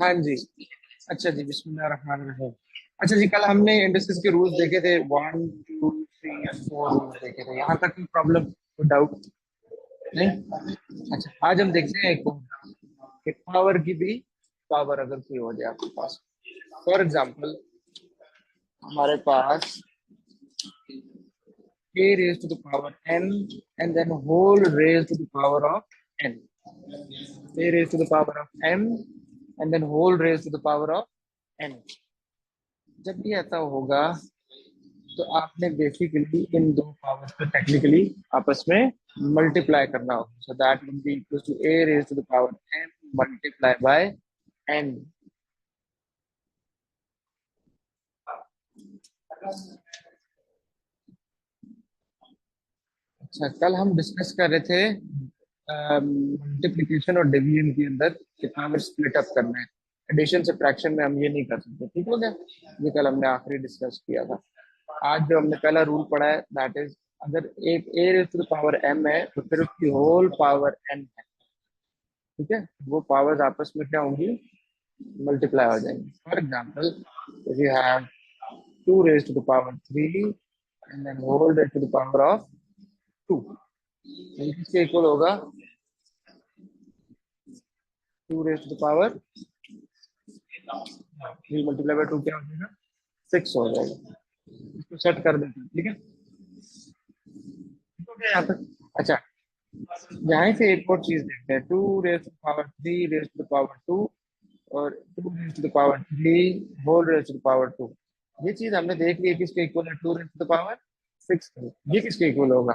हाँ जी। अच्छा जी, बिस्मिल्लाहिर्रहमानिर्रहीम। अच्छा जी, कल हमने इंडस्ट्रीज के रूल्स देखे थे, 1 2 3 और 4 रूल्स देखे थे। यहाँ तक कोई प्रॉब्लम, कोई डाउट नहीं? अच्छा, आज हम देखते हैं एक और कि पावर की भी पावर अगर कोई हो जाए आपके पास। फॉर एग्जाम्पल, हमारे पास a raised to the power n and then whole raised to the power of n. A raised to the power of m and then whole raised to the power of n. जब भी ऐसा होगा तो आपने basically इन दो powers को technically आपस में मल्टीप्लाई करना होगा, so that will be equal to a raised to the power m multiply by n. अच्छा, कल हम डिस्कस कर रहे थे मल्टीप्लिकेशन और डिवीजन के अंदर कितना हमें स्प्लिट अप करना है। एडिशन से फ्रैक्शन में हम ये नहीं कर सकते, ठीक हो गया? ये कल हमने आखिरी डिस्कस किया था। आज जो हमने पहला रूल पढ़ा है, दैट इज, अगर एक a raise to the power m है तो फिर उसकी होल पावर n है, ठीक है? वो पावर्स आपस में क्या होंगी? मल्टीप्लाई हो जाएंगी। For example, if you have 2 raised to the power 3 and then whole raised to the power of 2, ये किसके इक्वल होगा? 2 raised to the power 3 multiply by 2 क्या हो जाएगा? 6 हो जाएगा। इसको सेट कर देते हैं, ठीक है? ठीक हो गया यहाँ तक? अच्छा, यहाँ से एक और चीज देखते हैं, 2 raised to the power 3 raised to the power 2 और 2 raised to the power 3 whole raised to the power 2। ये चीज हमने देख ली है, किसके इक्वल है? 2 raised to the power 6। ये किसके इक्वल होगा?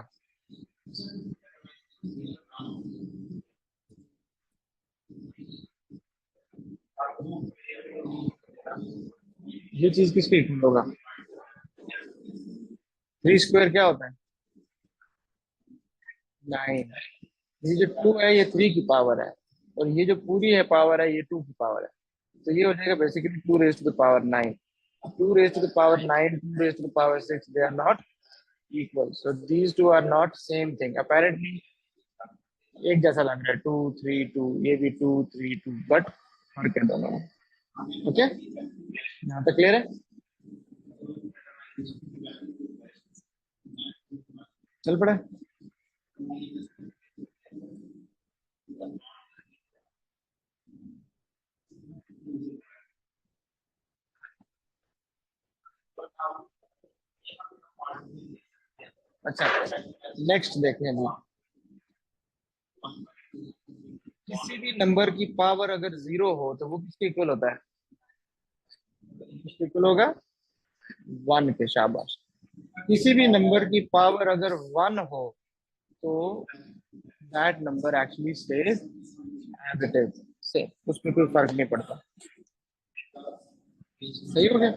ये चीज किसके इक्वल होगा? 3 स्क्वायर क्या होता है? 9। ये जो 2 है ये 3 की पावर है, और ये जो पूरी है पावर है ये 2 की पावर है। तो ये हो जाएगा basically 2 raised to the power 9। 2 raised to the power 9, 2 raised to the power 6, they are not equal, so these two are not same thing apparently। एक जैसा लग रहा है, 2 3 2, ये भी 2 3 2, बट फर्क है दोनों में। ओके, यहाँ तक क्लियर है? चल पड़ा। अच्छा, नेक्स्ट देखें अभी। किसी भी नंबर की पावर अगर 0 हो तो वो किसके इक्वल होता है? किसके इक्वल होगा? 1 के। शाबाश। किसी भी नंबर की पावर अगर 1 हो तो that number actually stage as it is, से उसमें कोई फर्क नहीं पड़ता। सही हो गया?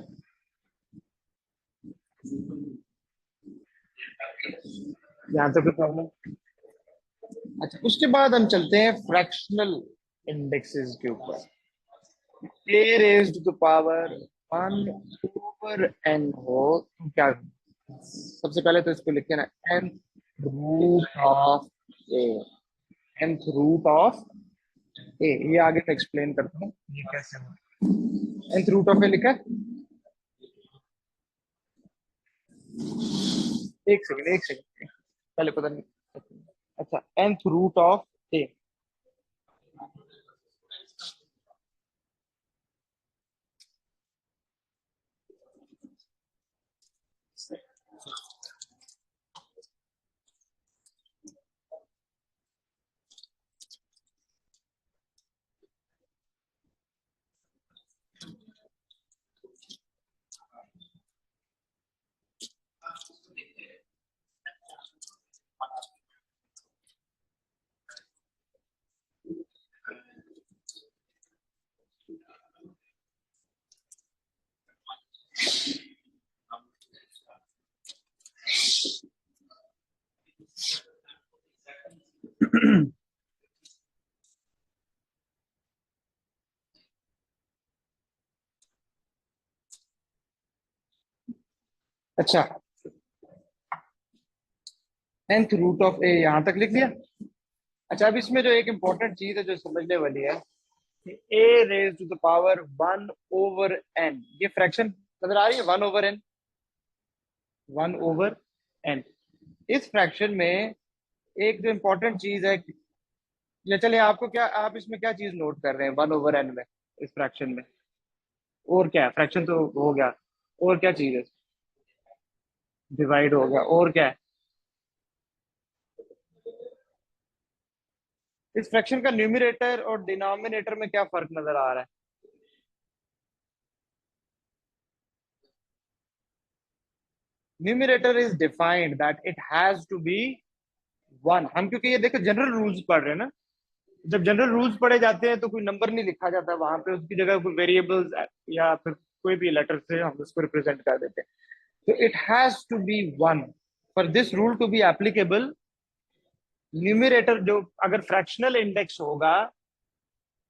यहाँ तक कोई प्रॉब्लम? अच्छा, उसके बाद हम चलते हैं फ्रैक्शनल इंडेक्सेस के ऊपर। a raised to power 1 over n हो तो क्या? सबसे पहले तो इसको लिखे ना, nth root of a। nth root of a, ये आगे मैं एक्सप्लेन करता हूँ ये कैसे हो। nth रूट ऑफ a लिखा है? एक सेकंड, एक सेकंड, पहले पता नहीं। अच्छा, nth रूट ऑफ a। अच्छा, nth रूट ऑफ a यहाँ तक लिख दिया। अच्छा, अब इसमें जो एक इंपॉर्टेंट चीज है जो समझने वाली है, a raise to the power 1/n, ये फ्रैक्शन नजर आ रही है, 1/n, 1/n। इस फ्रैक्शन में एक जो इंपॉर्टेंट चीज है, या चलिए आपको क्या, आप इसमें क्या चीज नोट कर रहे हैं 1/n में, इस फ्रैक्शन में? और क्या, फ्रैक्शन तो हो गया, और क्या चीज है? डिवाइड हो गया, और क्या है? इस फ्रैक्शन का न्यूमरेटर और डिनोमिनेटर में क्या फर्क नजर आ रहा है? Numerator is defined that it has to be 1। हम क्योंकि ये देखो जनरल रूल्स पढ़ रहे हैं ना, जब जनरल रूल्स पढ़े जाते हैं तो कोई नंबर नहीं लिखा जाता वहां पे, उसकी जगह कोई वेरिएबल्स या फिर कोई भी लेटर से हम उसको रिप्रेजेंट कर देते हैं। तो it has to be 1 for this rule to be applicable. Numerator जो, अगर फ्रैक्शनल इंडेक्स होगा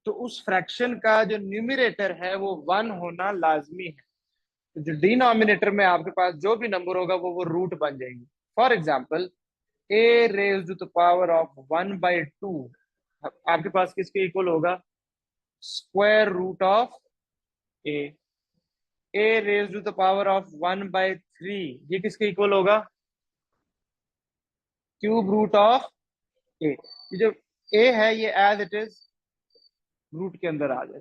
तो उस फ्रैक्शन का जो न्यूमरेटर है वो 1 होना लाजमी है। तो जो डिनोमिनेटर में आपके पास जो भी नंबर होगा वो रूट बन जाएंगे। For example, a raise to the power of 1/2 आपके पास किसके इक्वल होगा? Square root of a. A raise to the power of 1/3 ये किसके इक्वल होगा? Cube root of a. ये जो ए है ये एज इट इज रूट के अंदर आ जाए।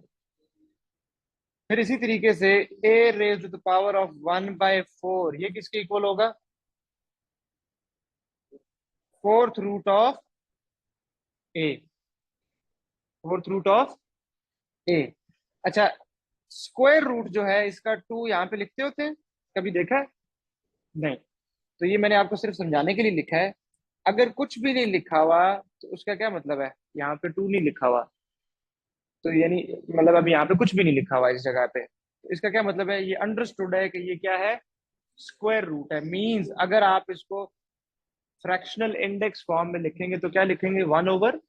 फिर इसी तरीके से a raise to the power of 1/4 ये किसके इक्वल होगा? Fourth root of a. Fourth root of a. अच्छा, स्क्वायर रूट जो है इसका 2 यहाँ पे लिखते होते हैं, कभी देखा है? नहीं। तो ये मैंने आपको सिर्फ समझाने के लिए लिखा है। अगर कुछ भी नहीं लिखा हुआ तो उसका क्या मतलब है? यहाँ पे 2 नहीं लिखा हुआ तो यानी, मतलब अभी यहाँ पे कुछ भी नहीं लिखा हुआ इस जगह पे, तो इसका क्या मतलब है? ये अंडरस्टूड है कि ये क्या है? स्क्वायर रूट है। मींस अगर आप इसको फ्रैक्शनल इंडेक्स फॉर्म में लिखेंगे तो क्या लिखेंगे? 1/2।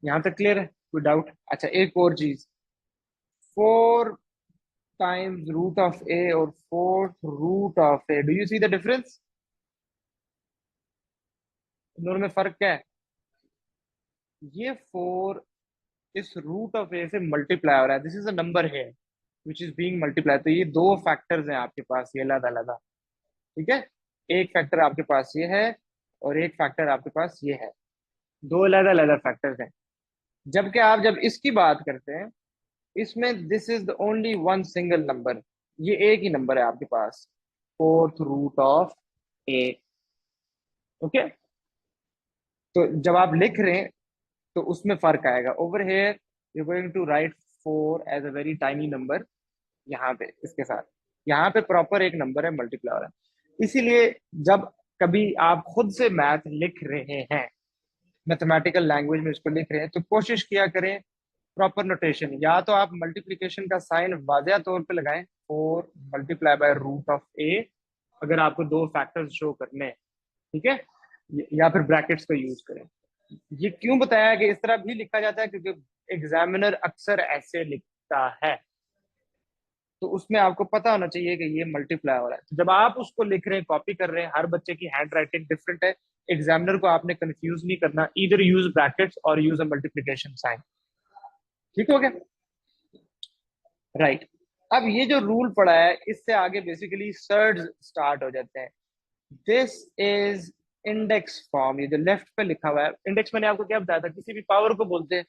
यहाँ तक क्लियर है? कोई डाउट? अच्छा, एक और चीज, 4 टाइम्स रूट ऑफ ए और fourth root of a, do you see the difference? दोनों में फर्क क्या है? ये 4 इस रूट ऑफ ए से मल्टीप्लाई हो रहा है, दिस इज अ नंबर है विच इज बीइंग मल्टीप्लाई। तो ये दो फैक्टर्स हैं आपके पास, ये अलग अलग। ठीक है, एक फैक्टर आपके पास ये है और एक फैक्टर आपके पास ये है, दो अलग अलग फैक्टर्स हैं। जबकि आप जब इसकी बात करते हैं, इसमें this is the only one single number, ये एक ही नंबर है आपके पास, fourth root of a. Okay, तो जब आप लिख रहे हैं तो उसमें फर्क आएगा। Over here you going to write 4 as a very tiny number, यहाँ पे इसके साथ, यहाँ पे प्रॉपर एक नंबर है, मल्टीप्लाई हो रहा है। इसीलिए जब कभी आप खुद से मैथ लिख रहे हैं, मैथमेटिकल लैंग्वेज में इसको लिख रहे हैं, तो कोशिश किया करें प्रॉपर नोटेशन। या तो आप मल्टीप्लिकेशन का साइन वाजिया तौर पे लगाएं, 4 × रूट ऑफ ए, अगर आपको दो फैक्टर्स शो करने हैं, ठीक है, या फिर ब्रैकेट्स का यूज करें। ये क्यों बताया कि इस तरह भी लिखा जाता है? क्योंकि एग्जामिनर अक्सर ऐसे लिखता है, तो उसमें आपको पता होना चाहिए कि ये मल्टीप्लाई हो रहा है। तो जब आप उसको लिख रहे हैं, कॉपी कर रहे हैं, हर बच्चे की हैंड राइटिंग डिफरेंट है, एग्जामिनर को आपने कंफ्यूज नहीं करना, इधर यूज ब्रैकेट्स और यूज अ मल्टीप्लिकेशन साइन। ठीक हो गया? राइट। अब ये जो रूल पड़ा है इससे आगे बेसिकली सर्ड्स स्टार्ट हो जाते हैं। This is index form. ये जो लेफ्ट पे लिखा हुआ है इंडेक्स, मैंने आपको क्या बताया था, किसी भी पावर को बोलते हैं।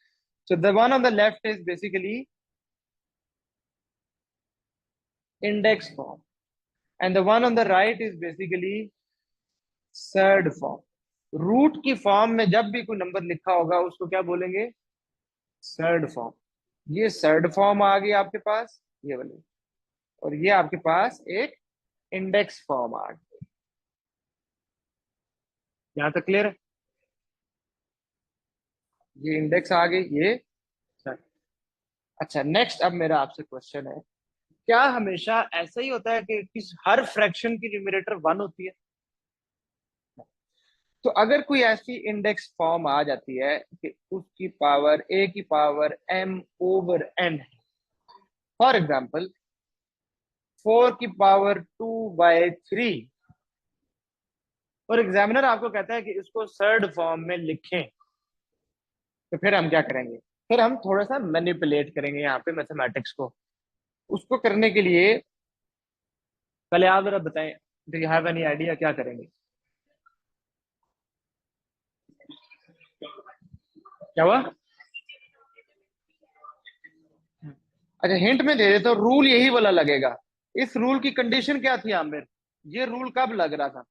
So the one on the left is basically index form and the one on the right is basically surd form. Root की फॉर्म में जब भी कोई नंबर लिखा होगा उसको क्या बोलेंगे? Surd form. ये सर्ड फॉर्म आ गई आपके पास, ये वाली, और ये आपके पास एक इंडेक्स फॉर्म आ गई। यहां तक क्लियर है? ये इंडेक्स आ गई, ये sir। अच्छा, नेक्स्ट अब मेरा आपसे क्वेश्चन है, क्या हमेशा ऐसा ही होता है कि किस हर फ्रैक्शन की न्यूमरेटर 1 होती है? तो अगर कोई ऐसी इंडेक्स फॉर्म आ जाती है कि उसकी पावर ए की पावर m/n है, फॉर एग्जाम्पल 4 की पावर 2/3, और एग्जामिनर आपको कहता है कि इसको सर्ड फॉर्म में लिखें, तो फिर हम क्या करेंगे, फिर हम थोड़ा सा मैनिपुलेट करेंगे यहाँ पे मैथमेटिक्स को। उसको करने के लिए पहले आप जरा बताएं, do you have any idea क्या करेंगे? क्या हुआ? अच्छा हिंट में दे दे तो रूल यही वाला लगेगा। इस रूल की कंडीशन क्या थी आमिर? ये रूल कब लग रहा था?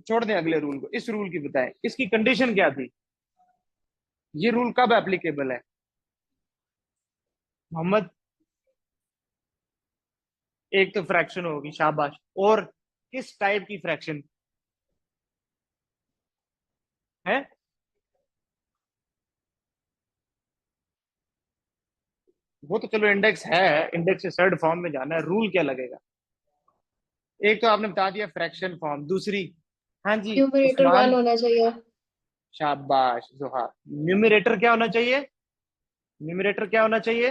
छोड़ दें अगले रूल को, इस रूल की बताएं, इसकी कंडीशन क्या थी? ये रूल कब एप्लीकेबल है मोहम्मद? एक तो फ्रैक्शन होगी, शाबाश। और किस टाइप की फ्रैक्शन है? वो तो चलो इंडेक्स है, इंडेक्स से थर्ड फॉर्म में जाना है, रूल क्या लगेगा? एक तो आपने बता दिया फ्रैक्शन फॉर्म, दूसरी? हाँ जी न्यूमरेटर वन उस्मान। होना चाहिए। शाबाश जोहार। न्यूमरेटर क्या होना चाहिए? न्यूमरेटर क्या होना चाहिए?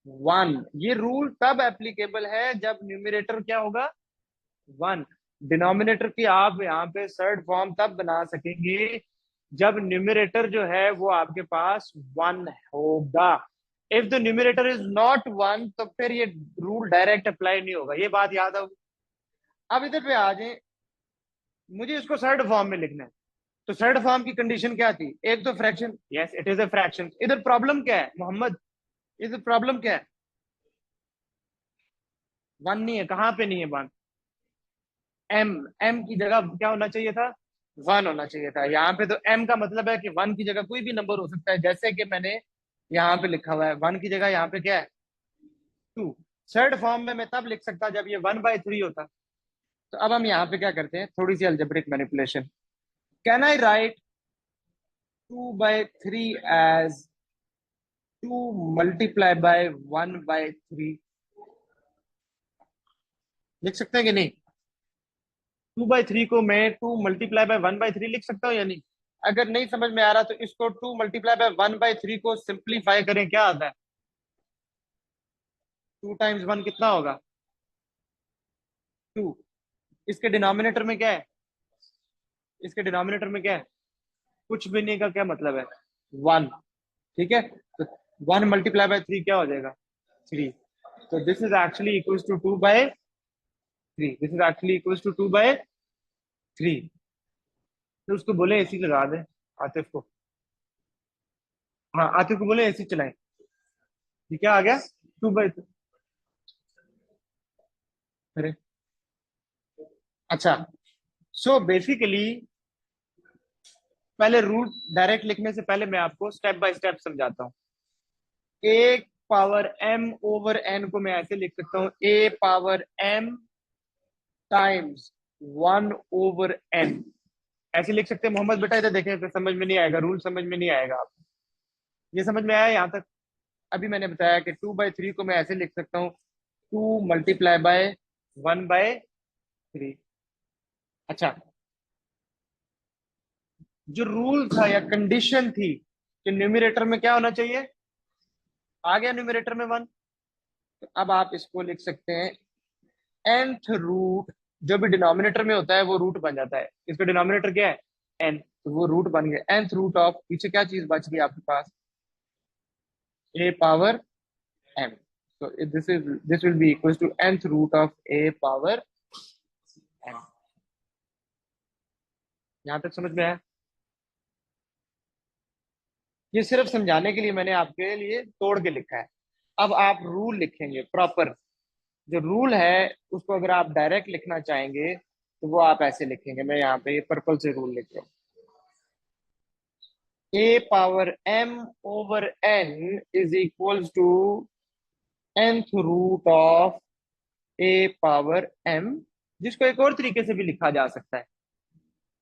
वन। ये रूल तब एप्लीकेबल है जब न्यूमरेटर क्या होगा? वन। डिनोमिनेटर की आप यहाँ पे थर्ड फॉर्म तब बना सकेंगे जब न्यूमरेटर जो है वो आपके पास वन होगा। If the numerator is not one तो फिर ये रूल डायरेक्ट अप्लाई नहीं होगा, ये बात याद हो। अब इधर पे आ जाए, मुझे इसको थर्ड फॉर्म में लिखना है। तो थर्ड फॉर्म की कंडीशन क्या थी? एक तो fraction, yes it is a fraction. इधर प्रॉब्लम क्या है मोहम्मद? इधर प्रॉब्लम क्या है? वन नहीं है, कहाँ पे नहीं है वन? एम। एम की जगह क्या होना चाहिए था? वन होना चाहिए था। यहाँ पे तो एम का मतलब है कि वन की जगह कोई भी नंबर हो सकता है, जैसे कि मैंने यहाँ पे लिखा हुआ है वन की जगह यहाँ पे क्या है? टू। थर्ड फॉर्म में मैं तब लिख सकता जब ये 1/3 होता। तो अब हम यहाँ पे क्या करते हैं, थोड़ी सी algebraic manipulation. Can I write 2/3 as 2 × 1/3? लिख सकते हैं कि नहीं? 2/3 को मैं 2 × 1/3 लिख सकता हूँ या नहीं? अगर नहीं समझ में आ रहा तो इसको 2 × 1/3 को सिंप्लीफाई करें, क्या आता है? 2 × 1 कितना होगा? 2। इसके डिनोमिनेटर में क्या है? इसके डिनोमिनेटर में क्या है? कुछ भी नहीं का क्या मतलब है? वन। ठीक है, तो 1 × 3 क्या हो जाएगा? 3। तो this is actually equals to 2/3। This is actually equals to 2/3। तो उसको बोले एसी लगा दे, आतिफ को। हाँ आतिफ को बोले एसी चलाए। ये क्या आ गया? 2/3। अरे अच्छा, सो बेसिकली पहले रूट डायरेक्ट लिखने से पहले मैं आपको स्टेप बाय स्टेप समझाता हूँ। ए पावर एम ओवर एन को मैं ऐसे लिख सकता हूँ, ए पावर एम टाइम्स 1/n। ऐसे लिख सकते हैं मोहम्मद बेटा, इधर देखें तो समझ में नहीं आएगा, रूल समझ में नहीं आएगा आप। ये समझ में आया यहाँ तक? अभी मैंने बताया कि 2/3 को मैं ऐसे लिख सकता हूँ, 2 × 1/3। अच्छा, जो रूल था या कंडीशन थी कि न्यूमरेटर में क्या होना चाहिए, आ गया न्यूमरेटर में वन। तो अब आप इसको लिख सकते हैं nth रूट। जो भी डिनोमिनेटर में होता है वो रूट बन जाता है, इसका डिनोमिनेटर क्या है? n, तो वो रूट बन गया। nth रूट ऑफ, पीछे क्या चीज बच गई आपके पास? a power m। so this will be equals to nth root of a power m। यहां तक समझ में आया? ये सिर्फ समझाने के लिए मैंने आपके लिए तोड़ के लिखा है। अब आप रूल लिखेंगे प्रॉपर। जो रूल है उसको अगर आप डायरेक्ट लिखना चाहेंगे तो वो आप ऐसे लिखेंगे, मैं यहाँ पे ये पर्पल से रूल लिख रहा हूँ। a power m over n is equals to nth root of a power m, जिसको एक और तरीके से भी लिखा जा सकता है,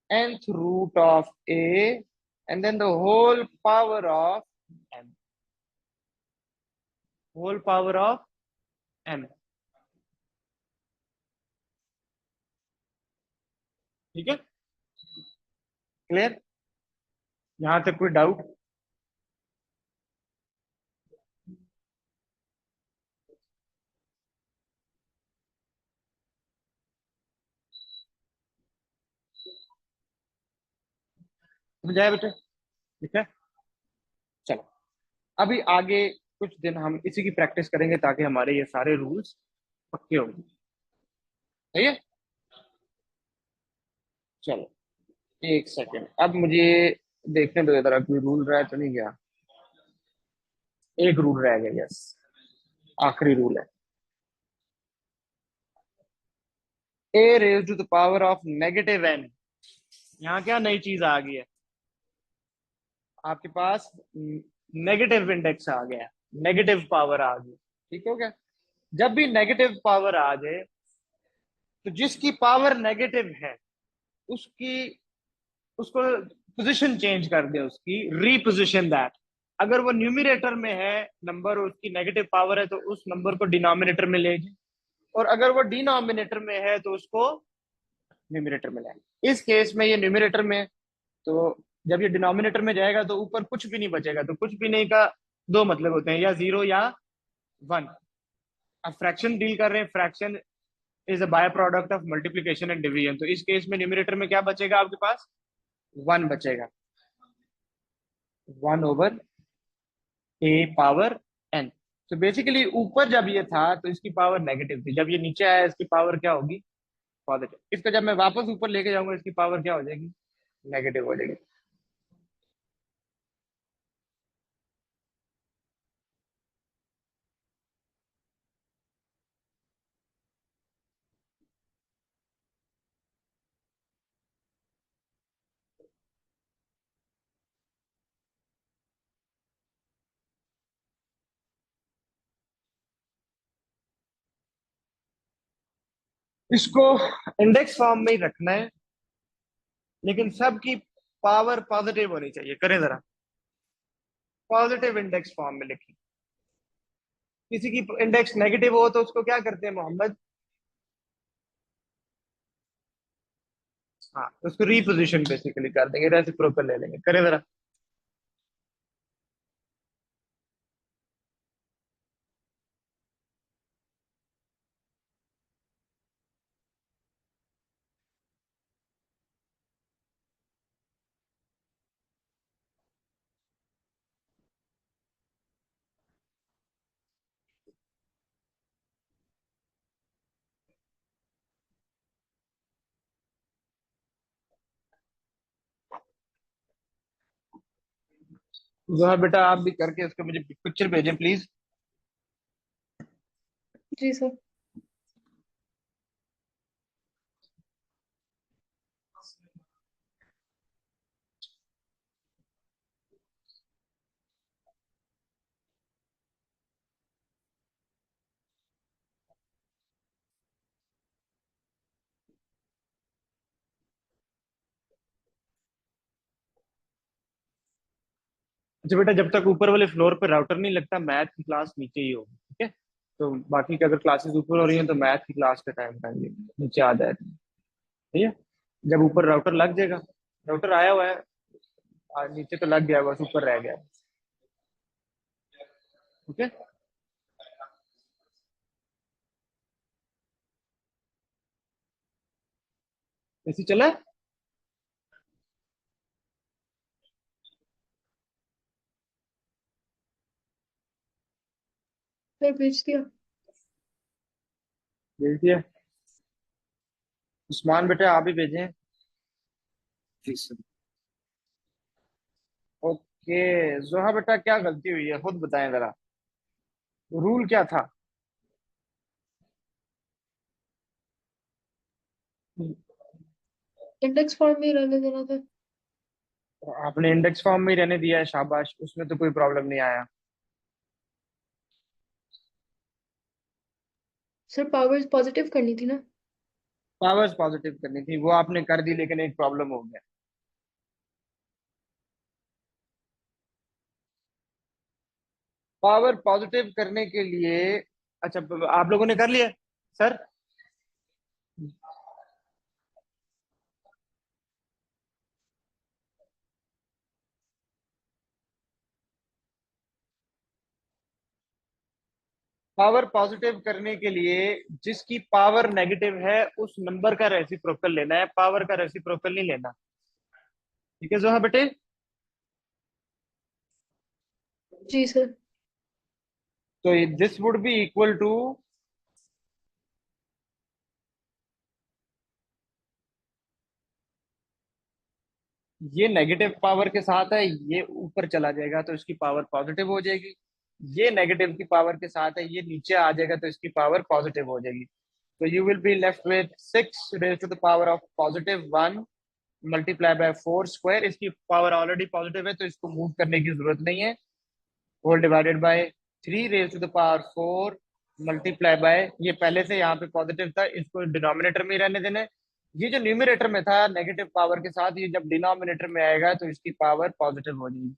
nth root of a and then the whole power of m। whole power of m। ठीक है, क्लियर? यहां तक कोई डाउट? समझ आया बेटे? ठीक है, चलो अभी आगे कुछ दिन हम इसी की प्रैक्टिस करेंगे ताकि हमारे ये सारे रूल्स पक्के होंगे। सही है, चलो एक सेकेंड, अब मुझे देखने दो इधर कोई रूल रहा है तो नहीं गया। एक रूल रह गया, यस, आखिरी रूल है। A raise to the power of negative n. यहाँ क्या नई चीज आ गई है आपके पास? नेगेटिव इंडेक्स आ गया, नेगेटिव पावर आ गई। ठीक हो गया? जब भी नेगेटिव पावर आ जाए तो जिसकी पावर नेगेटिव है उसकी उसको पोजीशन चेंज कर दे, उसकी रीपोजिशन दैट। अगर वो न्यूमिनेटर में है नंबर, उसकी नेगेटिव पावर है, तो उस नंबर को डिनोमिनेटर में ले जाए, और अगर वो डिनोमिनेटर में है तो उसको न्यूमिनेटर में लाए। इस केस में ये न्यूमिनेटर में है, तो जब ये डिनोमिनेटर में जाएगा तो ऊपर कुछ भी नहीं बचेगा। तो कुछ भी नहीं का दो मतलब होते हैं, या जीरो या वन। अब फ्रैक्शन डील कर रहे हैं, fraction is a by product of multiplication and division. तो इस केस में न्यूमिनेटर में क्या बचेगा आपके पास? वन बचेगा, वन ओवर ए पावर एन। तो बेसिकली ऊपर जब ये था तो इसकी पावर नेगेटिव थी, जब ये नीचे आया इसकी पावर क्या होगी? पॉजिटिव। इसको जब मैं वापस ऊपर लेके जाऊंगा इसकी पावर क्या हो जाएगी? नेगेटिव हो जाएगी। इसको इंडेक्स फॉर्म में ही रखना है, लेकिन सबकी पावर पॉजिटिव होनी चाहिए। करें जरा, पॉजिटिव इंडेक्स फॉर्म में लिखें। किसी की इंडेक्स नेगेटिव हो तो उसको क्या करते हैं मोहम्मद? हाँ, उसको रीपोजिशन बेसिकली कर देंगे, रेसिप्रोकल ले लेंगे। करें जरा। जोहा बेटा आप भी करके इसको मुझे पिक्चर भेजें प्लीज। Ji sir. अच्छा बेटा, जब तक ऊपर वाले फ्लोर पे राउटर नहीं लगता मैथ की क्लास नीचे ही होगी, ठीक है? तो बाकी की अगर क्लासेस ऊपर हो रही हैं तो मैथ की क्लास का टाइम टाइम नीचे आ जाए, ठीक है? जब ऊपर राउटर लग जाएगा, राउटर आया हुआ है, नीचे तो लग गया, बस ऊपर रह गया। ठीक है, ऐसे चला है? सर भेज दिया। भेज दिया। उस्मान बेटा आप भी भेजें। जी सर। ओके, जोहा बेटा क्या गलती हुई है खुद बताएं जरा, रूल क्या था? इंडेक्स फॉर्म में ही रहने देना था। आपने इंडेक्स फॉर्म में ही रहने दिया है, शाबाश, उसमें तो कोई प्रॉब्लम नहीं आया। सर पावर्स पॉजिटिव करनी थी ना। पावर्स पॉजिटिव करनी थी, वो आपने कर दी, लेकिन एक प्रॉब्लम हो गया। पावर पॉजिटिव करने के लिए, अच्छा आप लोगों ने कर लिया सर? पावर पॉजिटिव करने के लिए जिसकी पावर नेगेटिव है उस नंबर का रेसिप्रोकल लेना है, पावर का रेसिप्रोकल नहीं लेना। ठीक है जोहा बेटे? जी सर। तो this would be equal to, ये नेगेटिव पावर के साथ है, ये ऊपर चला जाएगा तो इसकी पावर पॉजिटिव हो जाएगी। ये नेगेटिव की पावर के साथ है, ये नीचे आ जाएगा तो इसकी पावर पॉजिटिव हो जाएगी। तो you will be left with 6 raised to the power of +1 multiply by 4 square. इसकी पावर ऑलरेडी पॉजिटिव है तो इसको मूव करने की जरूरत नहीं है। Whole divided by 3 raised to the power 4 multiply by, ये पहले से यहाँ पे पॉजिटिव था, इसको डिनोमिनेटर में ही रहने देना है। ये जो न्यूमरेटर में था नेगेटिव पावर के साथ, ये जब डिनोमिनेटर में आएगा तो इसकी पावर पॉजिटिव हो जाएगी।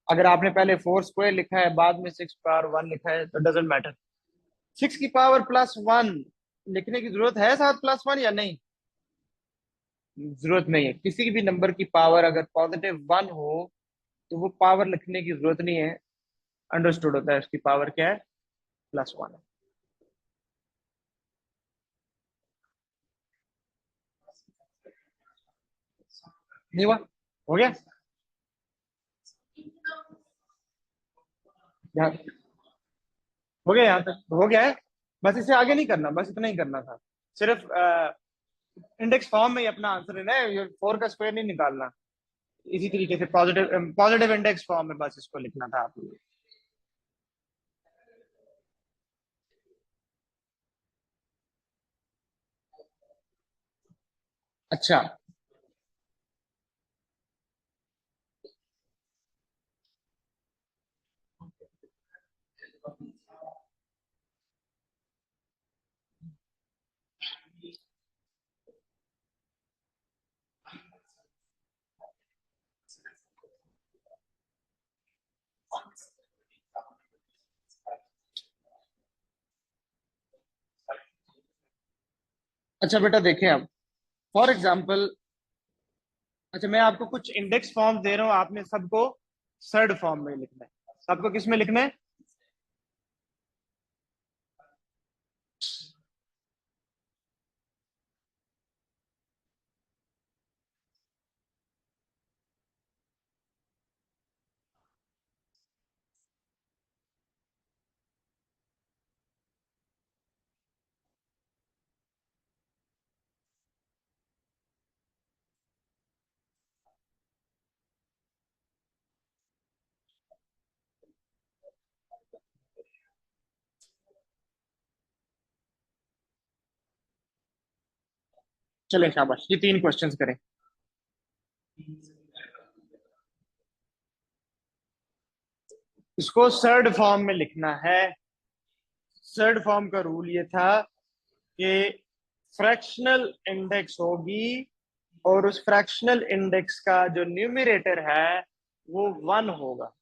अगर आपने पहले 4 स्क्वायर लिखा है बाद में 6 पावर 1 लिखा है तो डजेंट मैटर। 6 की पावर +1 लिखने की जरूरत है साथ +1 या नहीं? जरूरत नहीं है। किसी भी नंबर की पावर अगर +1 हो तो वो पावर लिखने की जरूरत नहीं है, अंडरस्टूड होता है उसकी पावर क्या है, +1 है। नहीं हुआ? हो गया? यहाँ हो गया, यहाँ तक हो गया है। बस इसे आगे नहीं करना, बस इतना ही करना था। सिर्फ इंडेक्स फॉर्म में ही अपना आंसर लेना है, ये 4 का स्क्वायर नहीं निकालना। इसी तरीके से पॉजिटिव पॉजिटिव इंडेक्स फॉर्म में बस इसको लिखना था आपको। अच्छा, अच्छा बेटा देखें अब, फॉर एग्जाम्पल, अच्छा मैं आपको कुछ इंडेक्स फॉर्म दे रहा हूँ, आपने सबको सर्ड फॉर्म में लिखना है। सबको किस में लिखना है? चलें शाबाश, ये 3 क्वेश्चंस करें। इसको सर्ड फॉर्म में लिखना है। सर्ड फॉर्म का रूल ये था कि फ्रैक्शनल इंडेक्स होगी और उस फ्रैक्शनल इंडेक्स का जो न्यूमरेटर है वो 1 होगा।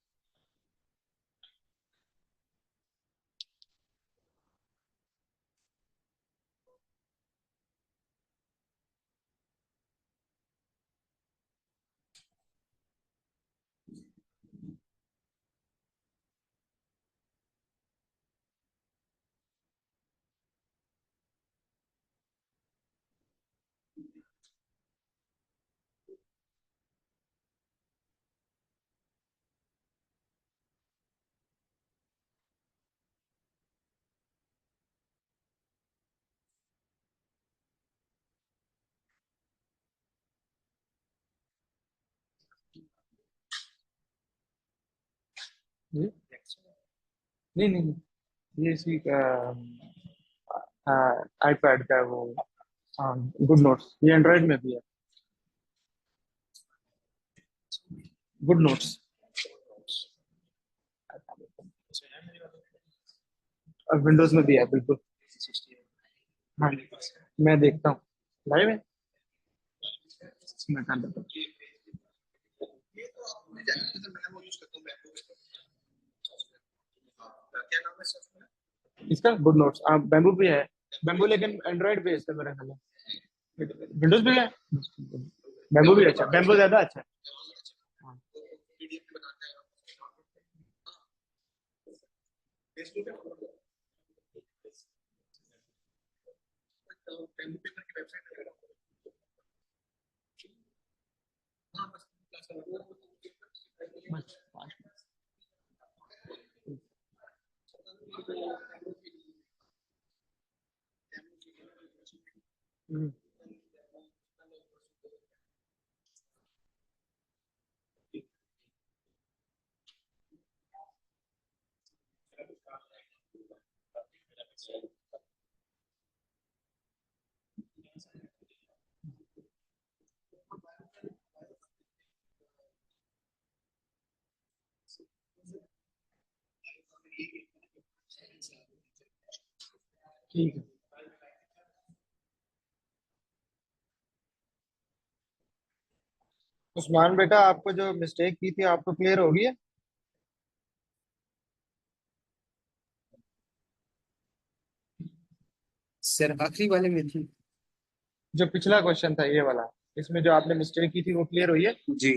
नहीं नहीं नहीं, ये इसी आईपैड का है वो। हाँ, गुड नोट्स ये एंड्रॉइड में भी है। गुड नोट्स और विंडोज में भी है बिल्कुल। हाँ, मैं देखता हूँ लाइव है, मैं कर देता हूँ। इसका गुड नोट्स बैम्बू भी है। बैम्बू लेकिन एंड्रॉइड बेस्ड है मेरे ख्याल में। विंडोज भी है, बैम्बू भी अच्छा, बैम्बू ज्यादा अच्छा है। हाँ। बस 5 मिनट। हम्म। ठीक है उस्मान बेटा, आपको जो मिस्टेक की थी आपको क्लियर हो गई है? सर आखिरी वाले में थी। जो पिछला क्वेश्चन था ये वाला, इसमें जो आपने मिस्टेक की थी वो क्लियर हुई है? जी।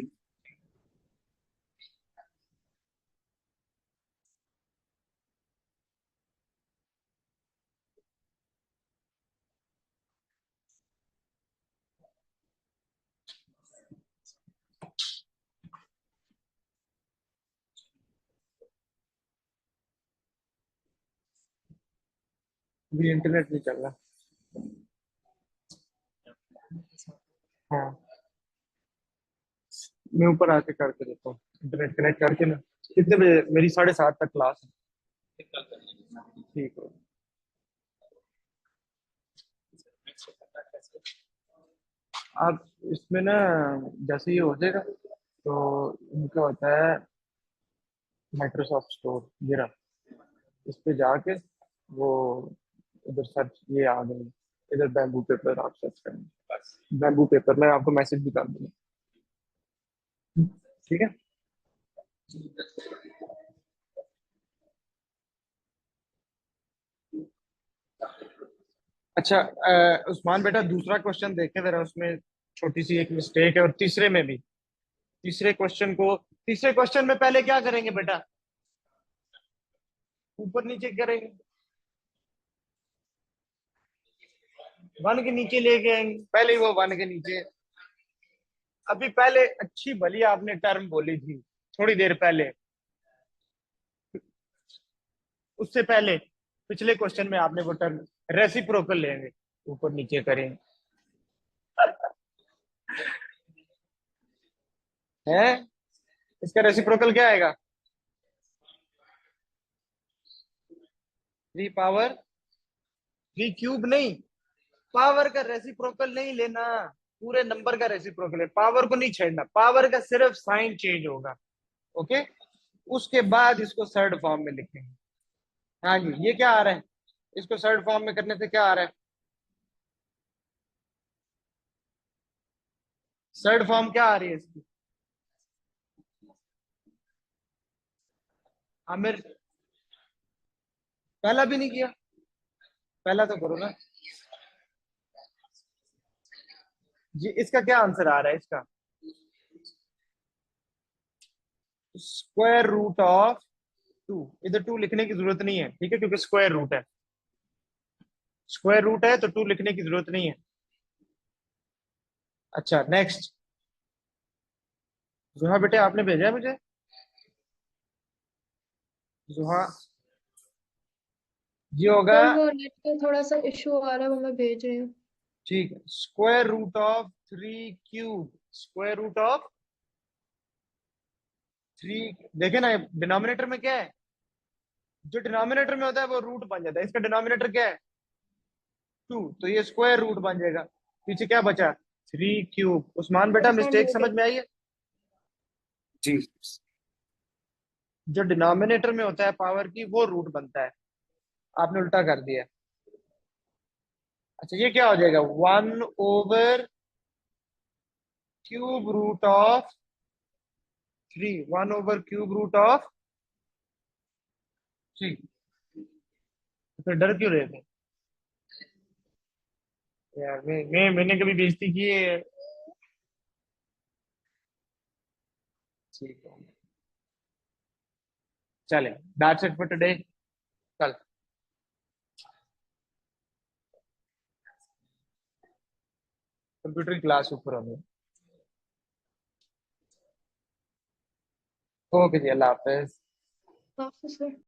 अभी इंटरनेट नहीं चल रहा। हाँ, मैं ऊपर आके करके देखता हूँ, इंटरनेट कनेक्ट करके ना। कितने बजे? मेरी 7:30 तक क्लास है। ठीक है। आप इसमें ना, जैसे ही हो जाएगा तो इनका होता है माइक्रोसॉफ्ट स्टोर, ये रहा। इस पे जाके वो उधर सर्च, ये आ गई इधर, बैम्बू पेपर आप सर्च करेंगे। बैम्बू पेपर मैं आपको मैसेज भी कर दूंगा। ठीक है। अच्छा, उस्मान बेटा दूसरा क्वेश्चन देखें जरा, उसमें छोटी सी एक मिस्टेक है, और तीसरे में भी। तीसरे क्वेश्चन में पहले क्या करेंगे बेटा? ऊपर नीचे करेंगे, वन के नीचे लेके आएंगे, पहले ही वो वन के नीचे। अभी पहले अच्छी भली आपने टर्म बोली थी थोड़ी देर पहले, उससे पहले पिछले क्वेश्चन में आपने वो टर्म रेसिप्रोकल लेंगे, ऊपर नीचे करेंगे। है, इसका रेसिप्रोकल क्या आएगा? 3 पावर 3 क्यूब नहीं, पावर का रेसिप्रोकल नहीं लेना, पूरे नंबर का रेसिप्रोकल है, पावर को नहीं छेड़ना, पावर का सिर्फ साइन चेंज होगा। ओके, उसके बाद इसको थर्ड फॉर्म में लिखेंगे। हाँ जी, ये क्या आ रहा है? इसको थर्ड फॉर्म में करने से क्या आ रहा है? थर्ड फॉर्म क्या आ रही है इसकी? आमिर, पहला भी नहीं किया, पहला तो करो ना जी। इसका क्या आंसर आ रहा है इसका? Square root of 2। इधर 2 लिखने की जरूरत नहीं है, ठीक है, क्योंकि स्क्वायर रूट है। स्क्वायर रूट है तो 2 लिखने की जरूरत नहीं है। अच्छा, नेक्स्ट। जुहा बेटे, आपने भेजा है मुझे? जुहा, ये होगा। सर वो नेट का थोड़ा सा इशू आ रहा है, वो मैं भेज रही हूँ। ठीक है, square root of 3 cube, square root of 3। देखे ना, डिनोमिनेटर में क्या है? जो डिनोमिनेटर में होता है वो रूट बन जाता है, इसका डिनोमिनेटर क्या है? 2, तो ये स्क्वायर रूट बन जाएगा। पीछे क्या बचा? 3 क्यूब। उस्मान बेटा, सर मिस्टेक समझ नोटेड। में आई है? जी। जो डिनोमिनेटर में होता है पावर की, वो रूट बनता है। आपने उल्टा कर दिया। अच्छा, ये क्या हो जाएगा? 1/क्यूब रूट ऑफ 3, 1/क्यूब रूट ऑफ 3। तो डर क्यों रहे थे यार? मैंने कभी बेइज्जती की है? ठीक है, चले, दैट्स इट फॉर टुडे। कल कंप्यूटर की क्लास ऊपर होगी। ओके जी, अल्लाह हाफिज। ऑफिसर।